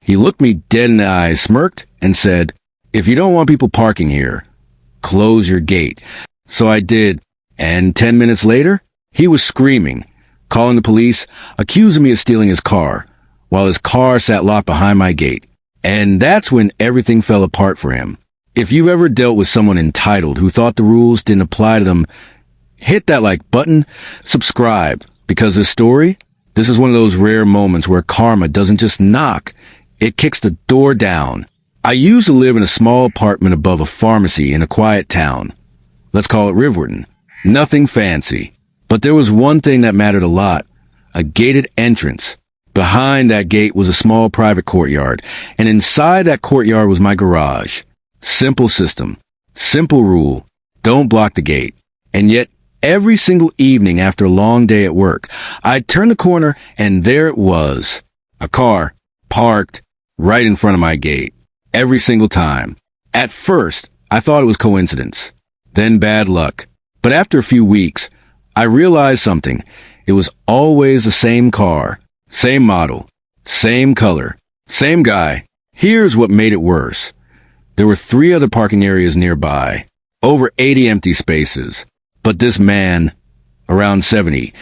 He looked me dead in the eyes, smirked, and said, "If you don't want people parking here, close your gate." So I did, and 10 minutes later, he was screaming, calling the police, accusing me of stealing his car, while his car sat locked behind my gate. And that's when everything fell apart for him. If you've ever dealt with someone entitled who thought the rules didn't apply to them, hit that like button, subscribe, because this is one of those rare moments where karma doesn't just knock, it kicks the door down. I used to live in a small apartment above a pharmacy in a quiet town. Let's call it Riverton. Nothing fancy. But there was one thing that mattered a lot. A gated entrance. Behind that gate was a small private courtyard, and inside that courtyard was my garage. Simple system. Simple rule. Don't block the gate. And yet, every single evening after a long day at work, I'd turn the corner and there it was. A car, parked, right in front of my gate. Every single time. At first, I thought it was coincidence. Then bad luck. But after a few weeks, I realized something. It was always the same car, same model, same color, same guy. Here's what made it worse. There were 3 other parking areas nearby, over 80 empty spaces. But this man, around 70,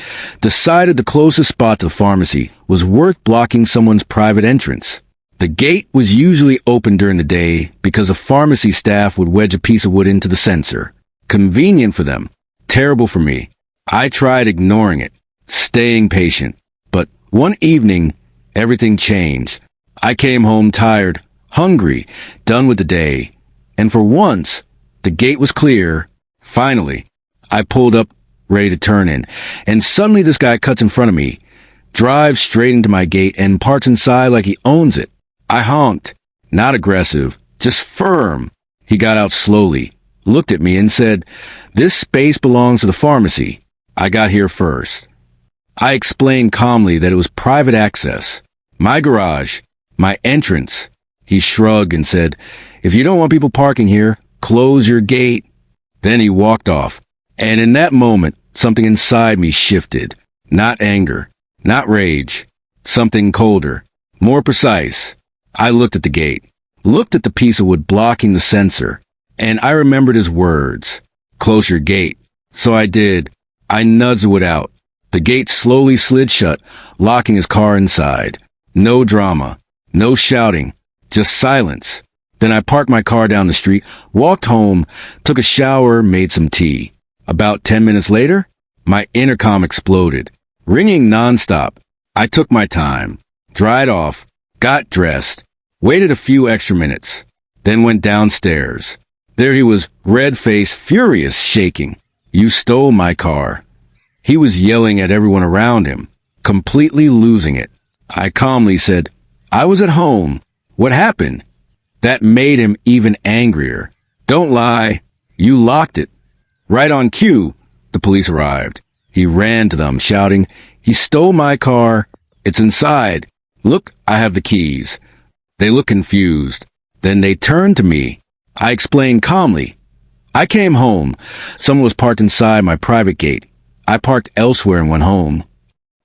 decided the closest spot to the pharmacy was worth blocking someone's private entrance. The gate was usually open during the day because the pharmacy staff would wedge a piece of wood into the sensor. Convenient for them. Terrible for me. I tried ignoring it, staying patient. But one evening, everything changed. I came home tired, hungry, done with the day. And for once, the gate was clear. Finally, I pulled up, ready to turn in. And suddenly this guy cuts in front of me, drives straight into my gate, and parks inside like he owns it. I honked. Not aggressive, just firm. He got out slowly, looked at me and said, "This space belongs to the pharmacy. I got here first." I explained calmly that it was private access. My garage, my entrance. He shrugged and said, "If you don't want people parking here, close your gate." Then he walked off. And in that moment, something inside me shifted. Not anger, not rage. Something colder, more precise. I looked at the gate, looked at the piece of wood blocking the sensor, and I remembered his words. "Close your gate." So I did. I nudged the wood out. The gate slowly slid shut, locking his car inside. No drama, no shouting, just silence. Then I parked my car down the street, walked home, took a shower, made some tea. About 10 minutes later, my intercom exploded, ringing nonstop. I took my time, dried off, got dressed, waited a few extra minutes, then went downstairs. There he was, red-faced, furious, shaking. "You stole my car." He was yelling at everyone around him, completely losing it. I calmly said, "I was at home. What happened?" That made him even angrier. "Don't lie. You locked it." Right on cue, the police arrived. He ran to them, shouting, "He stole my car. It's inside. Look, I have the keys." They looked confused. Then they turned to me. I explained calmly. "I came home. Someone was parked inside my private gate. I parked elsewhere and went home."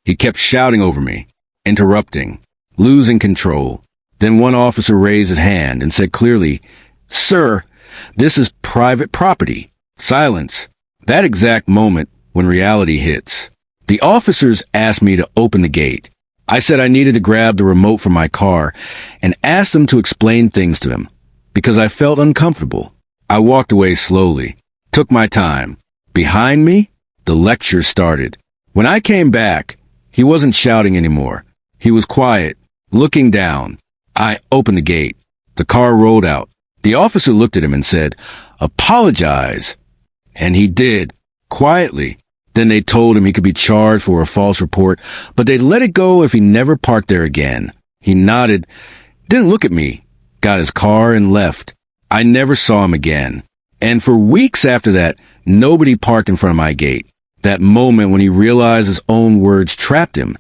He kept shouting over me, interrupting, losing control. Then one officer raised his hand and said clearly, "Sir, this is private property." Silence. That exact moment when reality hits. The officers asked me to open the gate. I said I needed to grab the remote from my car and asked them to explain things to him because I felt uncomfortable. I walked away slowly, took my time. Behind me, the lecture started. When I came back, he wasn't shouting anymore. He was quiet, looking down. I opened the gate. The car rolled out. The officer looked at him and said, "Apologize." And he did, quietly. Then they told him he could be charged for a false report, but they'd let it go if he never parked there again. He nodded, didn't look at me, got his car and left. I never saw him again. And for weeks after that, nobody parked in front of my gate. That moment when he realized his own words trapped him,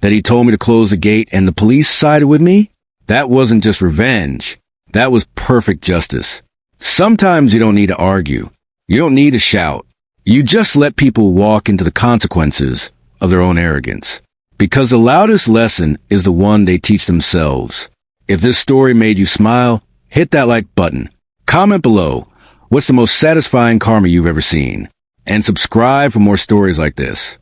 that he told me to close the gate and the police sided with me, that wasn't just revenge. That was perfect justice. Sometimes you don't need to argue. You don't need to shout. You just let people walk into the consequences of their own arrogance. Because the loudest lesson is the one they teach themselves. If this story made you smile, hit that like button. Comment below, what's the most satisfying karma you've ever seen? And subscribe for more stories like this.